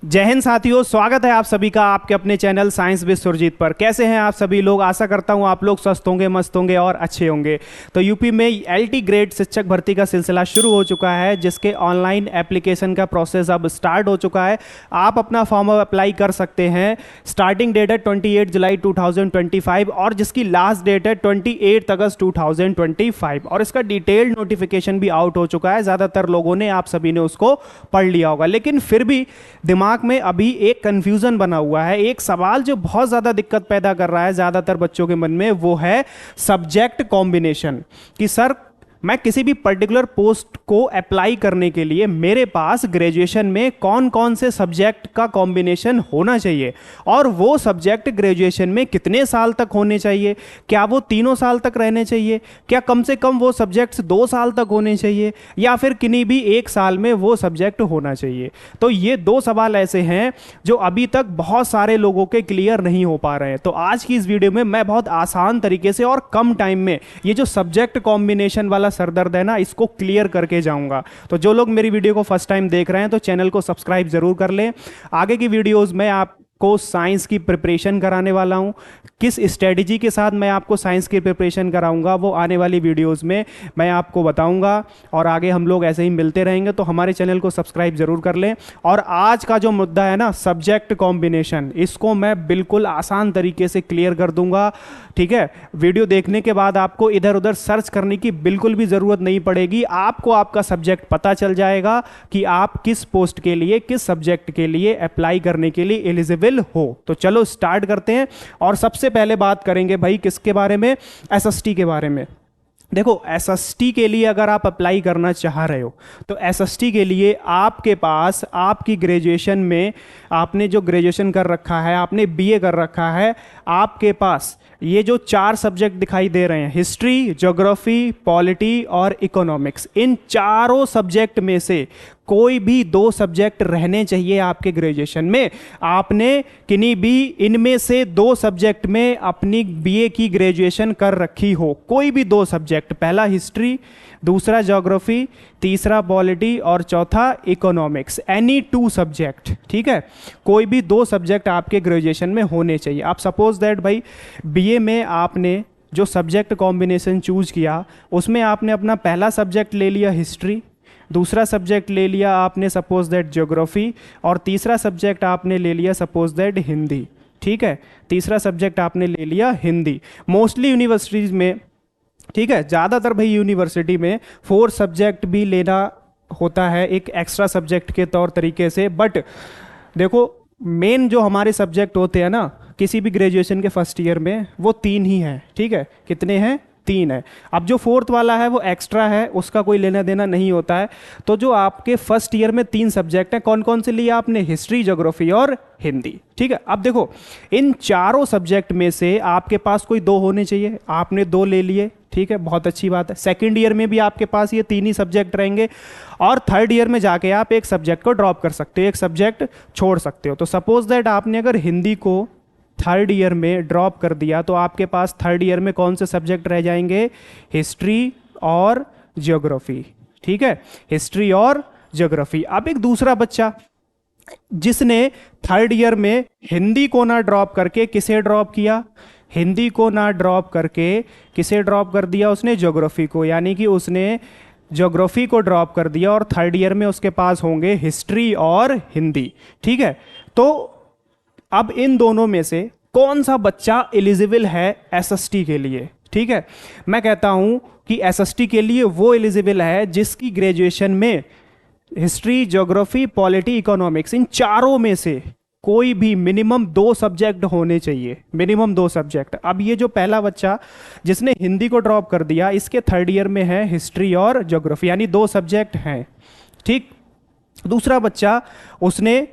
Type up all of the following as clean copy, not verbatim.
जय हिंद साथियों, स्वागत है आप सभी का आपके अपने चैनल साइंस विद सुरजीत पर। कैसे हैं आप सभी लोग? आशा करता हूं आप लोग स्वस्थ होंगे, मस्त होंगे और अच्छे होंगे। तो यूपी में एलटी ग्रेड शिक्षक भर्ती का सिलसिला शुरू हो चुका है, जिसके ऑनलाइन एप्लीकेशन का प्रोसेस अब स्टार्ट हो चुका है। आप अपना फॉर्म अप्लाई कर सकते हैं। स्टार्टिंग डेट है 28 जुलाई 2025 और जिसकी लास्ट डेट है 28 अगस्त 2025 और इसका डिटेल्ड नोटिफिकेशन भी आउट हो चुका है। ज़्यादातर लोगों ने, आप सभी ने उसको पढ़ लिया होगा, लेकिन फिर भी दिमाग में अभी एक कंफ्यूजन बना हुआ है। एक सवाल जो बहुत ज़्यादा दिक्कत पैदा कर रहा है ज़्यादातर बच्चों के मन में, वो है सब्जेक्ट कॉम्बिनेशन। कि सर, मैं किसी भी पर्टिकुलर पोस्ट को अप्लाई करने के लिए मेरे पास ग्रेजुएशन में कौन कौन से सब्जेक्ट का कॉम्बिनेशन होना चाहिए और वो सब्जेक्ट ग्रेजुएशन में कितने साल तक होने चाहिए? क्या वो 3 साल तक रहने चाहिए? क्या कम से कम वो सब्जेक्ट्स 2 साल तक होने चाहिए या फिर किन्हीं भी 1 साल में वो सब्जेक्ट होना चाहिए? तो ये 2 सवाल ऐसे हैं जो अभी तक बहुत सारे लोगों के क्लियर नहीं हो पा रहे हैं। तो आज की इस वीडियो में मैं बहुत आसान तरीके से और कम टाइम में ये जो सब्जेक्ट कॉम्बिनेशन वाला सरदर्द है ना, इसको क्लियर करके जाऊंगा। तो जो लोग मेरी वीडियो को फर्स्ट टाइम देख रहे हैं तो चैनल को सब्सक्राइब जरूर कर लें। आगे की वीडियोस में आपको साइंस की प्रिपरेशन कराने वाला हूं। किस स्ट्रेटजी के साथ मैं आपको साइंस की प्रिपरेशन कराऊंगा वो आने वाली वीडियोस में मैं आपको बताऊंगा और आगे हम लोग ऐसे ही मिलते रहेंगे। तो हमारे चैनल को सब्सक्राइब जरूर कर लें। और आज का जो मुद्दा है ना, सब्जेक्ट कॉम्बिनेशन, इसको मैं बिल्कुल आसान तरीके से क्लियर कर दूंगा। ठीक है, वीडियो देखने के बाद आपको इधर उधर सर्च करने की बिल्कुल भी ज़रूरत नहीं पड़ेगी। आपको आपका सब्जेक्ट पता चल जाएगा कि आप किस पोस्ट के लिए, किस सब्जेक्ट के लिए अप्लाई करने के लिए एलिजिबल हो। तो चलो स्टार्ट करते हैं। और सबसे पहले बात करेंगे भाई किसके बारे में? एसएसटी के बारे में। देखो, एसएसटी के लिए अगर आप अप्लाई करना चाह रहे हो तो एसएसटी के लिए आपके पास आपकी ग्रेजुएशन में, आपने जो ग्रेजुएशन कर रखा है, आपने बीए कर रखा है, आपके पास ये जो 4 सब्जेक्ट दिखाई दे रहे हैं, हिस्ट्री, ज्योग्राफी, पॉलिटी और इकोनॉमिक्स, इन चारों सब्जेक्ट में से कोई भी 2 सब्जेक्ट रहने चाहिए आपके ग्रेजुएशन में। आपने किन्हीं भी इनमें से 2 सब्जेक्ट में अपनी बीए की ग्रेजुएशन कर रखी हो, कोई भी 2 सब्जेक्ट, पहला हिस्ट्री, दूसरा ज्योग्राफी, तीसरा पॉलिटी और चौथा इकोनॉमिक्स, एनी 2 सब्जेक्ट। ठीक है, कोई भी 2 सब्जेक्ट आपके ग्रेजुएशन में होने चाहिए। आप सपोज दैट भाई बीए में आपने जो सब्जेक्ट कॉम्बिनेशन चूज किया उसमें आपने अपना पहला सब्जेक्ट ले लिया हिस्ट्री, दूसरा सब्जेक्ट ले लिया आपने सपोज दैट ज्योग्राफी और तीसरा सब्जेक्ट आपने ले लिया सपोज दैट हिंदी। ठीक है, तीसरा सब्जेक्ट आपने ले लिया हिंदी। मोस्टली यूनिवर्सिटीज़ में, ठीक है, ज़्यादातर भाई यूनिवर्सिटी में 4 सब्जेक्ट भी लेना होता है एक एक्स्ट्रा सब्जेक्ट के तौर तरीके से। बट देखो, मेन जो हमारे सब्जेक्ट होते हैं ना किसी भी ग्रेजुएशन के फर्स्ट ईयर में, वो 3 ही हैं। ठीक है, कितने हैं? 3 है। अब जो 4th वाला है वो एक्स्ट्रा है, उसका कोई लेना देना नहीं होता है। तो जो आपके फर्स्ट ईयर में 3 सब्जेक्ट हैं, कौन कौन से लिए आपने? हिस्ट्री, ज्योग्राफी और हिंदी। ठीक है, अब देखो, इन चारों सब्जेक्ट में से आपके पास कोई 2 होने चाहिए। आपने 2 ले लिए, ठीक है, बहुत अच्छी बात है। सेकंड ईयर में भी आपके पास ये 3 ही सब्जेक्ट रहेंगे और थर्ड ईयर में जाके आप एक सब्जेक्ट को ड्रॉप कर सकते हो, एक सब्जेक्ट छोड़ सकते हो। तो सपोज दैट आपने अगर हिंदी को थर्ड ईयर में ड्रॉप कर दिया तो आपके पास थर्ड ईयर में कौन से सब्जेक्ट रह जाएंगे? हिस्ट्री और ज्योग्राफी। ठीक है, हिस्ट्री और ज्योग्राफी। अब एक दूसरा बच्चा जिसने थर्ड ईयर में हिंदी को ना ड्रॉप करके किसे ड्रॉप किया? हिंदी को ना ड्रॉप करके किसे ड्रॉप कर दिया? उसने ज्योग्राफी को, यानी कि उसने ज्योग्राफी को ड्रॉप कर दिया और थर्ड ईयर में उसके पास होंगे हिस्ट्री और हिंदी। ठीक है, तो अब इन दोनों में से कौन सा बच्चा एलिजिबल है एसएसटी के लिए? ठीक है, मैं कहता हूं कि एसएसटी के लिए वो एलिजिबल है जिसकी ग्रेजुएशन में हिस्ट्री, ज्योग्राफी, पॉलिटी, इकोनॉमिक्स, इन चारों में से कोई भी मिनिमम 2 सब्जेक्ट होने चाहिए, मिनिमम 2 सब्जेक्ट। अब ये जो पहला बच्चा जिसने हिंदी को ड्रॉप कर दिया, इसके थर्ड ईयर में है हिस्ट्री और ज्योग्राफी, यानी 2 सब्जेक्ट हैं। ठीक, दूसरा बच्चा उसने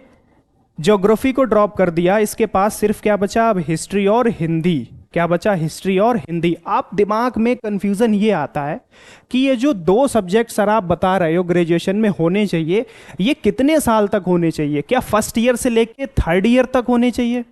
ज्योग्राफी को ड्रॉप कर दिया, इसके पास सिर्फ क्या बचा? अब हिस्ट्री और हिंदी। क्या बचा? हिस्ट्री और हिंदी। आप दिमाग में कंफ्यूजन ये आता है कि ये जो 2 सब्जेक्ट सर आप बता रहे हो ग्रेजुएशन में होने चाहिए, ये कितने साल तक होने चाहिए? क्या फर्स्ट ईयर से लेके थर्ड ईयर तक होने चाहिए?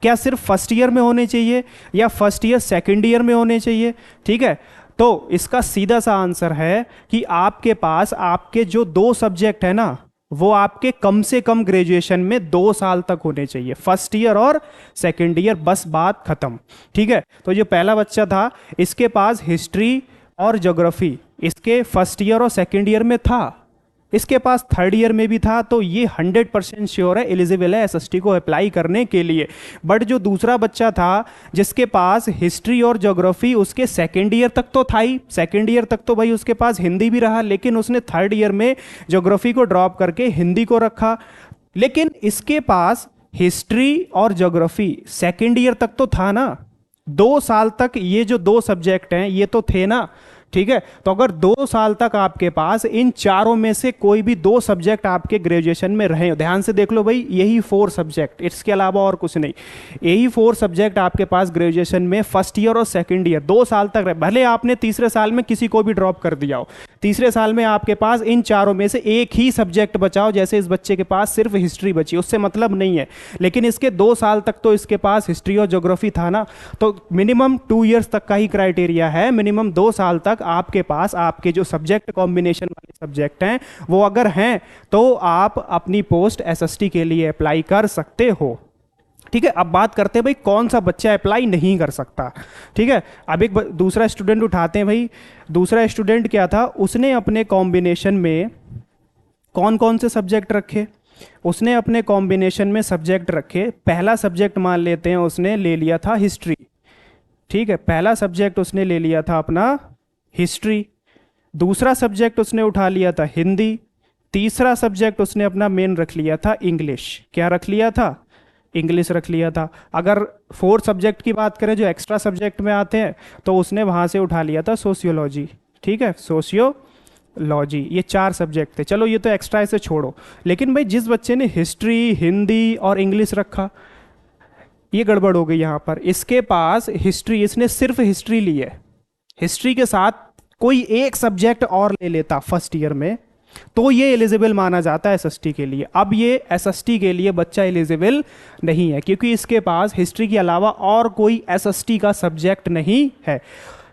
क्या सिर्फ फर्स्ट ईयर में होने चाहिए या फर्स्ट ईयर सेकेंड ईयर में होने चाहिए? ठीक है, तो इसका सीधा सा आंसर है कि आपके पास आपके जो 2 सब्जेक्ट है ना, वो आपके कम से कम ग्रेजुएशन में 2 साल तक होने चाहिए, फर्स्ट ईयर और सेकेंड ईयर, बस बात खत्म। ठीक है, तो जो पहला बच्चा था इसके पास हिस्ट्री और ज्योग्राफी इसके फर्स्ट ईयर और सेकेंड ईयर में था, इसके पास थर्ड ईयर में भी था, तो ये 100% श्योर है, एलिजिबल है एसएसटी को अप्लाई करने के लिए। बट जो दूसरा बच्चा था जिसके पास हिस्ट्री और ज्योग्राफी उसके सेकेंड ईयर तक तो था ही, सेकेंड ईयर तक तो भाई उसके पास हिंदी भी रहा, लेकिन उसने थर्ड ईयर में ज्योग्राफी को ड्रॉप करके हिंदी को रखा। लेकिन इसके पास हिस्ट्री और ज्योग्राफी सेकेंड ईयर तक तो था ना, 2 साल तक ये जो 2 सब्जेक्ट हैं ये तो थे ना। ठीक है, तो अगर 2 साल तक आपके पास इन चारों में से कोई भी 2 सब्जेक्ट आपके ग्रेजुएशन में रहे, ध्यान से देख लो भाई, यही 4 सब्जेक्ट, इसके अलावा और कुछ नहीं, यही 4 सब्जेक्ट आपके पास ग्रेजुएशन में फर्स्ट ईयर और सेकंड ईयर 2 साल तक रहे, भले आपने तीसरे साल में किसी को भी ड्रॉप कर दिया हो, तीसरे साल में आपके पास इन चारों में से एक ही सब्जेक्ट बचाओ, जैसे इस बच्चे के पास सिर्फ हिस्ट्री बची, उससे मतलब नहीं है, लेकिन इसके 2 साल तक तो इसके पास हिस्ट्री और ज्योग्राफी था ना, तो मिनिमम 2 ईयर्स तक का ही क्राइटेरिया है, मिनिमम 2 साल तक आपके पास आपके जो सब्जेक्ट कॉम्बिनेशन वाले सब्जेक्ट हैं वो अगर हैं तो आप अपनी पोस्ट एसएसटी के लिए अप्लाई कर सकते हो। ठीक है, अब बात करते हैं भाई कौन सा बच्चा अप्लाई नहीं कर सकता। ठीक है, अब एक दूसरा स्टूडेंट उठाते हैं भाई, दूसरा स्टूडेंट क्या था, उसने अपने कॉम्बिनेशन में कौन कौन से सब्जेक्ट रखे, उसने अपने कॉम्बिनेशन में सब्जेक्ट रखे, पहला सब्जेक्ट मान लेते हैं उसने ले लिया था हिस्ट्री। ठीक है, पहला सब्जेक्ट उसने ले लिया था अपना हिस्ट्री, दूसरा सब्जेक्ट उसने उठा लिया था हिंदी, तीसरा सब्जेक्ट उसने अपना मेन रख लिया था इंग्लिश। क्या रख लिया था? इंग्लिश रख लिया था। अगर 4 सब्जेक्ट की बात करें जो एक्स्ट्रा सब्जेक्ट में आते हैं तो उसने वहाँ से उठा लिया था सोशियोलॉजी। ठीक है, सोशियोलॉजी, ये 4 सब्जेक्ट थे। चलो ये तो एक्स्ट्रा इसे छोड़ो, लेकिन भाई जिस बच्चे ने हिस्ट्री, हिंदी और इंग्लिश रखा, ये गड़बड़ हो गई यहाँ पर। इसके पास हिस्ट्री, इसने सिर्फ हिस्ट्री ली है, हिस्ट्री के साथ कोई एक सब्जेक्ट और ले लेता फर्स्ट ईयर में तो ये एलिजिबल माना जाता है एसएसटी के लिए। अब ये एसएसटी के लिए बच्चा एलिजिबल नहीं है क्योंकि इसके पास हिस्ट्री के अलावा और कोई एसएसटी का सब्जेक्ट नहीं है।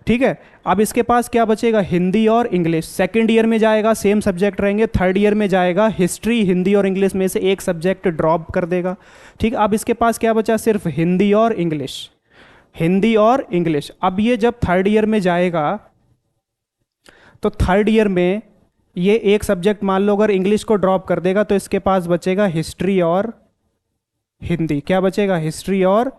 ठीक है, अब इसके पास क्या बचेगा? हिंदी और इंग्लिश। सेकंड ईयर में जाएगा सेम सब्जेक्ट रहेंगे, थर्ड ईयर में जाएगा हिस्ट्री, हिंदी और इंग्लिश में से एक सब्जेक्ट ड्रॉप कर देगा। ठीक, अब इसके पास क्या बचा? सिर्फ हिंदी और इंग्लिश, हिंदी और इंग्लिश। अब ये जब थर्ड ईयर में जाएगा तो थर्ड ईयर में ये एक सब्जेक्ट मान लो अगर इंग्लिश को ड्रॉप कर देगा तो इसके पास बचेगा हिस्ट्री और हिंदी। क्या बचेगा? हिस्ट्री और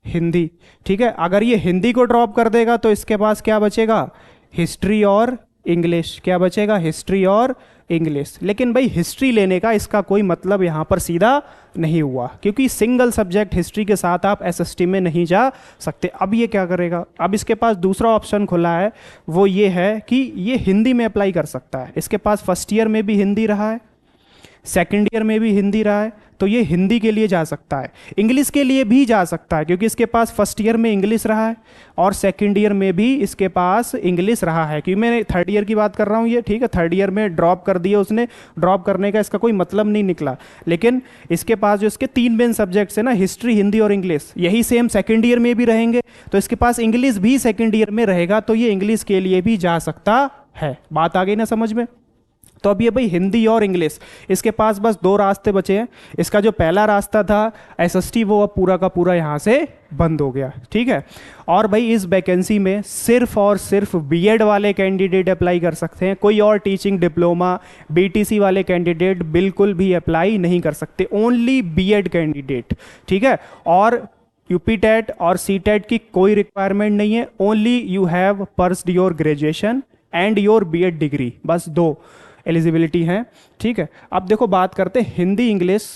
हिंदी। ठीक है, अगर ये हिंदी को ड्रॉप कर देगा तो इसके पास क्या बचेगा? हिस्ट्री और इंग्लिश। क्या बचेगा? हिस्ट्री और इंग्लिश। लेकिन भाई हिस्ट्री लेने का इसका कोई मतलब यहाँ पर सीधा नहीं हुआ क्योंकि सिंगल सब्जेक्ट हिस्ट्री के साथ आप एसएसटी में नहीं जा सकते। अब ये क्या करेगा? अब इसके पास दूसरा ऑप्शन खुला है, वो ये है कि ये हिंदी में अप्लाई कर सकता है। इसके पास फर्स्ट ईयर में भी हिंदी रहा है, सेकेंड ईयर में भी हिंदी रहा है, तो ये हिंदी के लिए जा सकता है। इंग्लिश के लिए भी जा सकता है क्योंकि इसके पास फर्स्ट ईयर में इंग्लिश रहा है और सेकंड ईयर में भी इसके पास इंग्लिश रहा है। क्योंकि मैं थर्ड ईयर की बात कर रहा हूँ ये, ठीक है, थर्ड ईयर में ड्रॉप कर दिया उसने, ड्रॉप करने का इसका कोई मतलब नहीं निकला। लेकिन इसके पास जो इसके 3 मेन सब्जेक्ट्स है ना, हिस्ट्री, हिंदी और इंग्लिश, यही सेम सेकेंड ईयर में भी रहेंगे, तो इसके पास इंग्लिश भी सेकेंड ईयर में रहेगा, तो ये इंग्लिश के लिए भी जा सकता है। बात आ गई ना समझ में? तो अब ये भाई हिंदी और इंग्लिश, इसके पास बस 2 रास्ते बचे हैं। इसका जो पहला रास्ता था एसएसटी, वो अब पूरा का पूरा यहाँ से बंद हो गया। ठीक है, और भाई इस वैकेंसी में सिर्फ और सिर्फ बीएड वाले कैंडिडेट अप्लाई कर सकते हैं। कोई और टीचिंग डिप्लोमा, बीटीसी वाले कैंडिडेट बिल्कुल भी अप्लाई नहीं कर सकते, ओनली बीएड कैंडिडेट। ठीक है, और यूपी टेट और सी टेट की कोई रिक्वायरमेंट नहीं है, only you have pursued your graduation and your BEd degree, बस 2 एलिजिबिलिटी हैं। ठीक है, अब देखो बात करते हैं हिंदी, इंग्लिश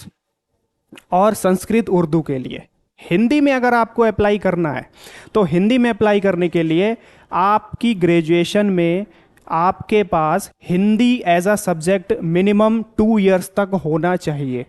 और संस्कृत, उर्दू के लिए। हिंदी में अगर आपको अप्लाई करना है तो हिंदी में अप्लाई करने के लिए आपकी ग्रेजुएशन में आपके पास Hindi as a subject minimum 2 years तक होना चाहिए।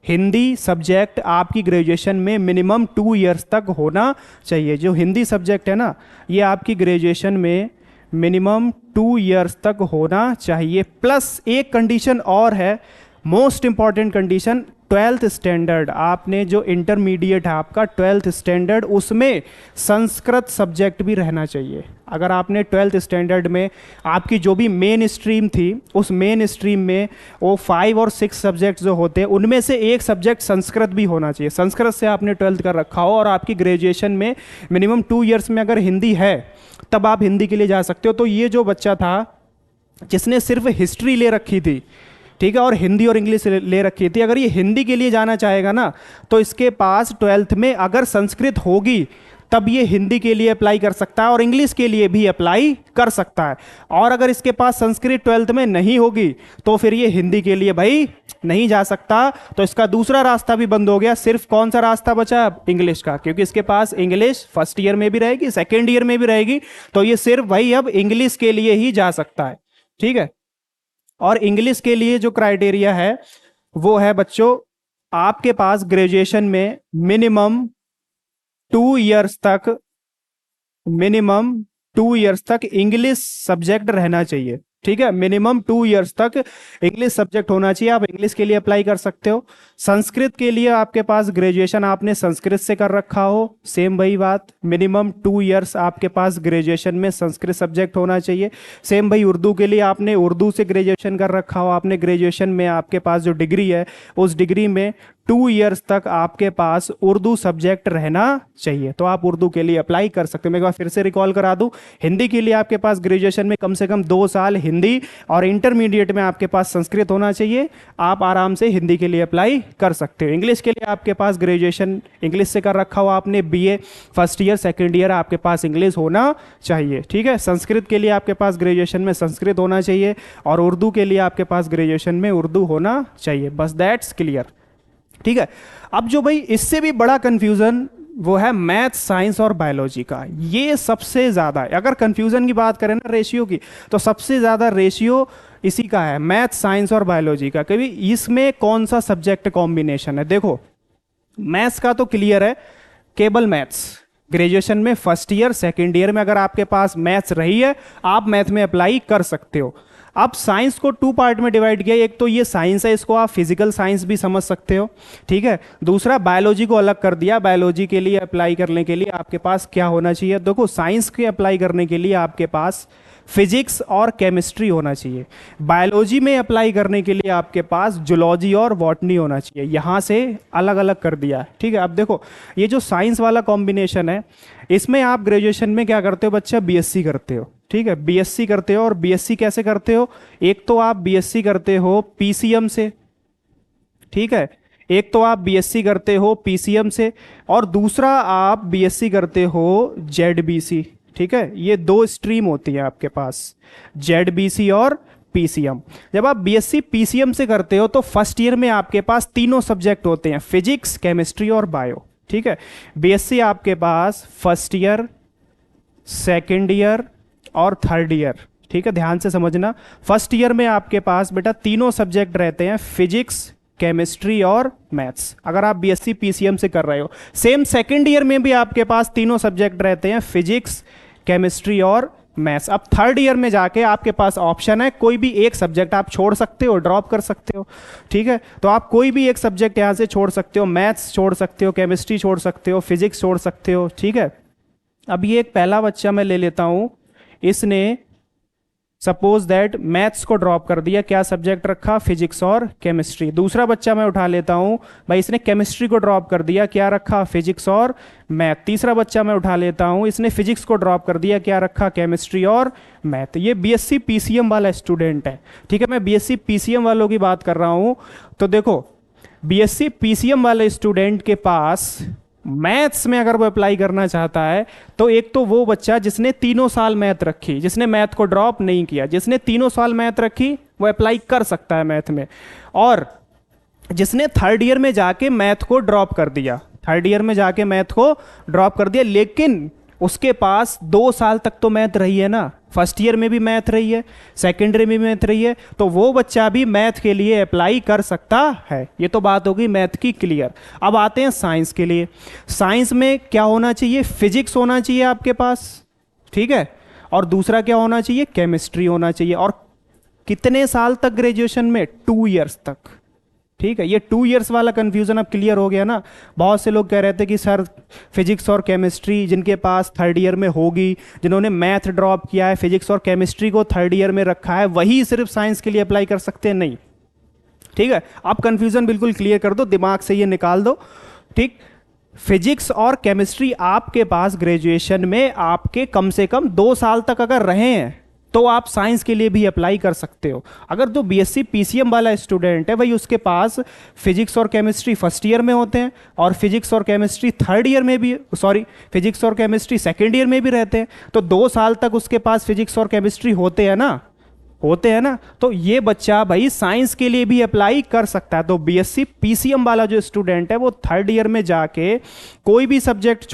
हिंदी सब्जेक्ट आपकी ग्रेजुएशन में मिनिमम 2 इयर्स तक होना चाहिए। जो हिंदी सब्जेक्ट है ना, ये आपकी ग्रेजुएशन में मिनिमम 2 इयर्स तक होना चाहिए। प्लस एक कंडीशन और है, most important condition, twelfth standard, आपने जो इंटरमीडिएट है आपका ट्वेल्थ स्टैंडर्ड, उसमें संस्कृत सब्जेक्ट भी रहना चाहिए। अगर आपने ट्वेल्थ स्टैंडर्ड में आपकी जो भी मेन स्ट्रीम थी, उस मेन स्ट्रीम में वो 5 और 6 सब्जेक्ट जो होते हैं उनमें से एक सब्जेक्ट संस्कृत भी होना चाहिए। संस्कृत से आपने ट्वेल्थ कर रखा हो और आपकी ग्रेजुएशन में मिनिमम 2 ईयर्स में अगर हिंदी है तब आप हिंदी के लिए जा सकते हो। तो ये जो बच्चा था जिसने सिर्फ हिस्ट्री ले रखी थी, ठीक है, और हिंदी और इंग्लिश ले रखी थी, अगर ये हिंदी के लिए जाना चाहेगा ना तो इसके पास ट्वेल्थ में अगर संस्कृत होगी तब ये हिंदी के लिए अप्लाई कर सकता है और इंग्लिश के लिए भी अप्लाई कर सकता है। और अगर इसके पास संस्कृत ट्वेल्थ में नहीं होगी तो फिर ये हिंदी के लिए भाई नहीं जा सकता। तो इसका दूसरा रास्ता भी बंद हो गया। सिर्फ कौन सा रास्ता बचा अब? इंग्लिश का, क्योंकि इसके पास इंग्लिश फर्स्ट ईयर में भी रहेगी, सेकेंड ईयर में भी रहेगी, तो ये सिर्फ भाई अब इंग्लिश के लिए ही जा सकता है। ठीक है, और इंग्लिश के लिए जो क्राइटेरिया है वो है बच्चों, आपके पास ग्रेजुएशन में मिनिमम 2 इयर्स तक, मिनिमम 2 इयर्स तक इंग्लिश सब्जेक्ट रहना चाहिए। ठीक है, मिनिमम 2 इयर्स तक इंग्लिश सब्जेक्ट होना चाहिए। आप इंग्लिश के लिए अप्लाई कर सकते हो। संस्कृत के लिए आपके पास ग्रेजुएशन आपने संस्कृत से कर रखा हो, सेम वही बात, मिनिमम 2 इयर्स आपके पास ग्रेजुएशन में संस्कृत सब्जेक्ट होना चाहिए। सेम भाई उर्दू के लिए आपने उर्दू से ग्रेजुएशन कर रखा हो, आपने ग्रेजुएशन में आपके पास जो डिग्री है उस डिग्री में 2 इयर्स तक आपके पास उर्दू सब्जेक्ट रहना चाहिए, तो आप उर्दू के लिए अप्लाई कर सकते हो। मैं एक बार फिर से रिकॉल करा दूं, हिंदी के लिए आपके पास ग्रेजुएशन में कम से कम 2 साल हिंदी और इंटरमीडिएट में आपके पास संस्कृत होना चाहिए, आप आराम से हिंदी के लिए अप्लाई कर सकते हो। इंग्लिश के लिए आपके पास ग्रेजुएशन इंग्लिश से कर रखा हो आपने, BA first year second year आपके पास इंग्लिश होना चाहिए। ठीक है, संस्कृत के लिए आपके पास ग्रेजुएशन में संस्कृत होना चाहिए और उर्दू के लिए आपके पास ग्रेजुएशन में उर्दू होना चाहिए। बस दैट्स क्लियर। ठीक है, अब जो भाई इससे भी बड़ा कंफ्यूजन वो है मैथ, साइंस और बायोलॉजी का। ये सबसे ज़्यादा है। अगर कंफ्यूजन की बात करें ना रेशियो की, तो सबसे ज़्यादा रेशियो इसी का है, मैथ, साइंस और बायोलॉजी का। कभी इसमें कौन सा सब्जेक्ट कॉम्बिनेशन है? देखो, मैथ्स का तो क्लियर है, केवल मैथ्स ग्रेजुएशन में फर्स्ट ईयर सेकेंड ईयर में अगर आपके पास मैथ्स रही है आप मैथ में अप्लाई कर सकते हो। अब साइंस को 2 पार्ट में डिवाइड किया, एक तो ये साइंस है, इसको आप फिजिकल साइंस भी समझ सकते हो। ठीक है, दूसरा बायोलॉजी को अलग कर दिया। बायोलॉजी के लिए अप्लाई करने के लिए आपके पास क्या होना चाहिए? देखो, साइंस के अप्लाई करने के लिए आपके पास फिजिक्स और केमिस्ट्री होना चाहिए। बायोलॉजी में अप्लाई करने के लिए आपके पास जूलॉजी और बॉटनी होना चाहिए। यहाँ से अलग अलग कर दिया है। ठीक है, अब देखो ये जो साइंस वाला कॉम्बिनेशन है, इसमें आप ग्रेजुएशन में क्या करते हो बच्चा? बीएससी करते हो। ठीक है, बीएससी करते हो, और बीएससी कैसे करते हो? एक तो आप बीएससी करते हो पीसीएम से, ठीक है, एक तो आप बीएससी करते हो पीसीएम से, और दूसरा आप बीएससी करते हो जेडबीसी। ठीक है, ये 2 स्ट्रीम होती है आपके पास, जेडबीसी और पीसीएम। जब आप बीएससी पीसीएम से करते हो तो फर्स्ट ईयर में आपके पास तीनों सब्जेक्ट होते हैं, फिजिक्स, केमिस्ट्री और बायो। ठीक है, बीएससी आपके पास फर्स्ट ईयर, सेकेंड ईयर और थर्ड ईयर। ठीक है, ध्यान से समझना, फर्स्ट ईयर में आपके पास बेटा तीनों सब्जेक्ट रहते हैं, फिजिक्स, केमिस्ट्री और मैथ्स, अगर आप बीएससी पीसीएम से कर रहे हो। सेम सेकेंड ईयर में भी आपके पास तीनों सब्जेक्ट रहते हैं, फिजिक्स, केमिस्ट्री और मैथ्स। अब थर्ड ईयर में जाके आपके पास ऑप्शन है, कोई भी एक सब्जेक्ट आप छोड़ सकते हो, ड्रॉप कर सकते हो। ठीक है, तो आप कोई भी एक सब्जेक्ट यहाँ से छोड़ सकते हो, मैथ्स छोड़ सकते हो, केमिस्ट्री छोड़ सकते हो, फिजिक्स छोड़ सकते हो। ठीक है, अब ये एक पहला बच्चा मैं ले लेता हूँ, इसने सपोज दैट मैथ्स को ड्रॉप कर दिया, क्या सब्जेक्ट रखा? फिजिक्स और केमिस्ट्री। दूसरा बच्चा मैं उठा लेता हूं भाई, इसने केमिस्ट्री को ड्रॉप कर दिया, क्या रखा? फिजिक्स और मैथ। तीसरा बच्चा मैं उठा लेता हूं, इसने फिजिक्स को ड्रॉप कर दिया, क्या रखा? केमिस्ट्री और मैथ। ये बीएससी पीसीएम वाला स्टूडेंट है। ठीक है, मैं बीएससी पीसीएम वालों की बात कर रहा हूं। तो देखो, बीएससी पीसीएम वाले स्टूडेंट के पास मैथ्स में अगर वो अप्लाई करना चाहता है तो एक तो वो बच्चा जिसने 3 साल मैथ रखी, जिसने मैथ को ड्रॉप नहीं किया, जिसने 3 साल मैथ रखी वो अप्लाई कर सकता है मैथ में। और जिसने थर्ड ईयर में जाके मैथ को ड्रॉप कर दिया, थर्ड ईयर में जाके मैथ को ड्रॉप कर दिया, लेकिन उसके पास 2 साल तक तो मैथ रही है ना, फर्स्ट ईयर में भी मैथ रही है, सेकेंड ईयर में भी मैथ रही है, तो वो बच्चा भी मैथ के लिए अप्लाई कर सकता है। ये तो बात होगी मैथ की क्लियर। अब आते हैं साइंस के लिए। साइंस में क्या होना चाहिए? फिजिक्स होना चाहिए आपके पास, ठीक है, और दूसरा क्या होना चाहिए? केमिस्ट्री होना चाहिए। और कितने साल तक ग्रेजुएशन में? 2 इयर्स तक। ठीक है, ये 2 इयर्स वाला कन्फ्यूज़न अब क्लियर हो गया ना। बहुत से लोग कह रहे थे कि सर फिजिक्स और केमिस्ट्री जिनके पास थर्ड ईयर में होगी, जिन्होंने मैथ ड्रॉप किया है, फिजिक्स और केमिस्ट्री को थर्ड ईयर में रखा है, वही सिर्फ साइंस के लिए अप्लाई कर सकते हैं। नहीं, ठीक है, आप कन्फ्यूज़न बिल्कुल क्लियर कर दो, दिमाग से ये निकाल दो। ठीक, फिजिक्स और केमिस्ट्री आपके पास ग्रेजुएशन में आपके कम से कम 2 साल तक अगर रहे हैं तो आप साइंस के लिए भी अप्लाई कर सकते हो। अगर जो बीएससी पीसीएम वाला स्टूडेंट है भाई, उसके पास फिजिक्स और केमिस्ट्री फर्स्ट ईयर में होते हैं और फिजिक्स और केमिस्ट्री थर्ड ईयर में भी, सॉरी, फिजिक्स और केमिस्ट्री सेकेंड ईयर में भी रहते हैं, तो 2 साल तक उसके पास फिजिक्स और केमिस्ट्री होते हैं ना, तो ये बच्चा भाई साइंस के लिए भी अप्लाई कर सकता है। तो बीएससी पीसीएम वाला जो स्टूडेंट है वो थर्ड ईयर में जाके कोई भी सब्जेक्ट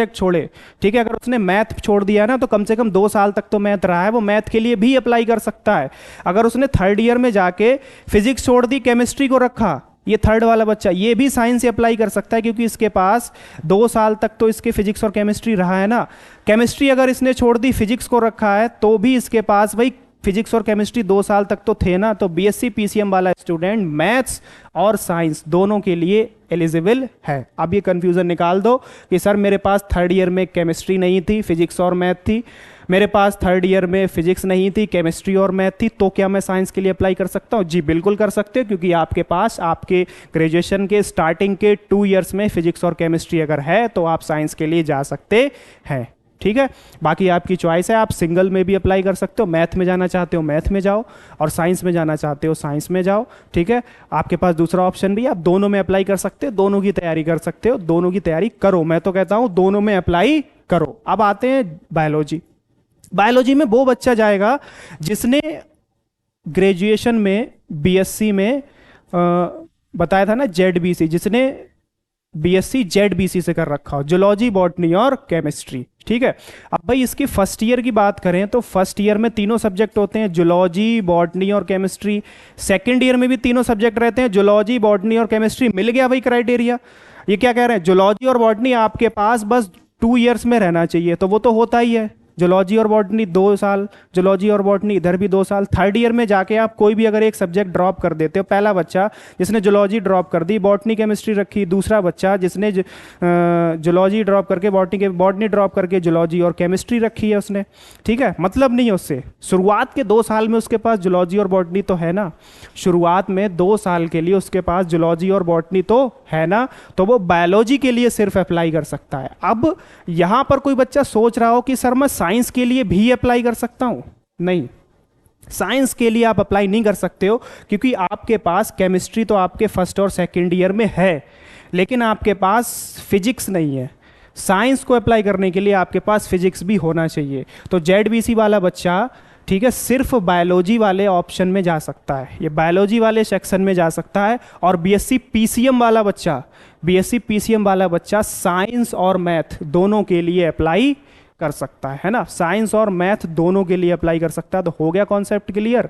छोड़े, ठीक है, अगर उसने मैथ छोड़ दिया ना तो कम से कम 2 साल तक तो मैथ रहा है, वो मैथ के लिए भी अप्लाई कर सकता है। अगर उसने थर्ड ईयर में जाके फिजिक्स छोड़ दी, केमिस्ट्री को रखा, ये थर्ड वाला बच्चा ये भी साइंस से अप्लाई कर सकता है, क्योंकि इसके पास 2 साल तक तो इसके फिजिक्स और केमिस्ट्री रहा है ना। केमिस्ट्री अगर इसने छोड़ दी, फिजिक्स को रखा है, तो भी इसके पास भाई फिजिक्स और केमिस्ट्री 2 साल तक तो थे ना। तो बीएससी पीसीएम वाला स्टूडेंट मैथ्स और साइंस दोनों के लिए एलिजिबल है। अब ये कंफ्यूजन निकाल दो कि सर मेरे पास थर्ड ईयर में केमिस्ट्री नहीं थी, फिजिक्स और मैथ थी, मेरे पास थर्ड ईयर में फिजिक्स नहीं थी, केमिस्ट्री और मैथ थी, तो क्या मैं साइंस के लिए अप्लाई कर सकता हूँ? जी बिल्कुल कर सकते हो, क्योंकि आपके पास आपके ग्रेजुएशन के स्टार्टिंग के 2 इयर्स में फिजिक्स और केमिस्ट्री अगर है तो आप साइंस के लिए जा सकते हैं। ठीक है, बाकी आपकी चॉइस है, आप सिंगल में भी अप्लाई कर सकते हो, मैथ में जाना चाहते हो मैथ में जाओ और साइंस में जाना चाहते हो साइंस में जाओ। ठीक है, आपके पास दूसरा ऑप्शन भी है, आप दोनों में अप्लाई कर सकते हो, दोनों की तैयारी कर सकते हो, दोनों की तैयारी करो। मैं तो कहता हूं दोनों में अप्लाई करो। अब आते हैं बायोलॉजी में वो बच्चा जाएगा जिसने ग्रेजुएशन में बीएससी में बताया था ना जेडबीसी, जिसने बीएससी जेडबीसी से कर रखा हो, जूलॉजी, बॉटनी और केमिस्ट्री। ठीक है, अब भाई इसकी फर्स्ट ईयर की बात करें तो फर्स्ट ईयर में तीनों सब्जेक्ट होते हैं, जूलॉजी, बॉटनी और केमिस्ट्री। सेकंड ईयर में भी तीनों सब्जेक्ट रहते हैं, जूलॉजी, बॉटनी और केमिस्ट्री। मिल गया भाई क्राइटेरिया। ये क्या कह रहे हैं, जूलॉजी और बॉटनी आपके पास बस 2 इयर्स में रहना चाहिए, तो वो तो होता ही है, जूलॉजी और बॉटनी 2 साल, जूलॉजी और बॉटनी इधर भी 2 साल। थर्ड ईयर में जाके आप कोई भी अगर एक सब्जेक्ट ड्रॉप कर देते हो, पहला बच्चा जिसने जूलॉजी ड्रॉप कर दी, बॉटनी केमिस्ट्री रखी, दूसरा बच्चा जिसने जूलॉजी ड्रॉप करके बॉटनी ड्रॉप करके जूलॉजी और केमिस्ट्री रखी है उसने। ठीक है, मतलब नहीं है उससे, शुरुआत के 2 साल में उसके पास जूलॉजी और बॉटनी तो है ना, शुरुआत में 2 साल के लिए उसके पास जूलॉजी और बॉटनी तो है ना, तो वो बायोलॉजी के लिए सिर्फ अप्लाई कर सकता है। अब यहां पर कोई बच्चा सोच रहा हो कि सर मैं साइंस के लिए भी अप्लाई कर सकता हूं, नहीं, साइंस के लिए आप अप्लाई नहीं कर सकते हो, क्योंकि आपके पास केमिस्ट्री तो आपके फर्स्ट और सेकंड ईयर में है, लेकिन आपके पास फिजिक्स नहीं है। साइंस को अप्लाई करने के लिए आपके पास फिजिक्स भी होना चाहिए। तो जेडबीसी वाला बच्चा, ठीक है, सिर्फ बायोलॉजी वाले ऑप्शन में जा सकता है, ये बायोलॉजी वाले सेक्शन में जा सकता है। और बीएससी पीसीएम वाला बच्चा साइंस और मैथ दोनों के लिए अप्लाई कर सकता है ना, साइंस और मैथ दोनों के लिए अप्लाई कर सकता है। तो हो गया कॉन्सेप्ट क्लियर,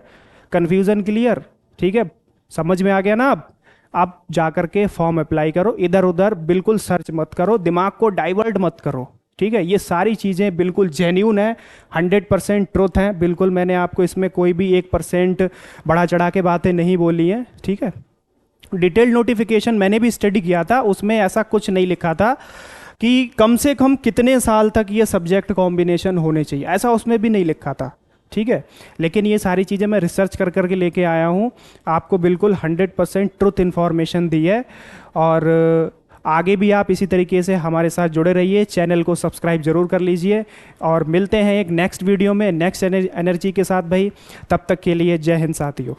कंफ्यूजन क्लियर। ठीक है, समझ में आ गया ना। अब आप जाकर के फॉर्म अप्लाई करो, इधर उधर बिल्कुल सर्च मत करो, दिमाग को डाइवर्ट मत करो। ठीक है, ये सारी चीज़ें बिल्कुल जेन्यून है, 100% ट्रुथ है, बिल्कुल मैंने आपको इसमें कोई भी 1% बढ़ा चढ़ा के बातें नहीं बोली हैं। ठीक है, डिटेल्ड नोटिफिकेशन मैंने भी स्टडी किया था, उसमें ऐसा कुछ नहीं लिखा था कि कम से कम कितने साल तक ये सब्जेक्ट कॉम्बिनेशन होने चाहिए, ऐसा उसमें भी नहीं लिखा था। ठीक है, लेकिन ये सारी चीज़ें मैं रिसर्च कर करके लेके आया हूँ, आपको बिल्कुल 100% ट्रुथ इन्फॉर्मेशन दी है। और आगे भी आप इसी तरीके से हमारे साथ जुड़े रहिए, चैनल को सब्सक्राइब जरूर कर लीजिए और मिलते हैं एक नेक्स्ट वीडियो में नेक्स्ट एनर्जी के साथ भाई। तब तक के लिए जय हिंद साथियों।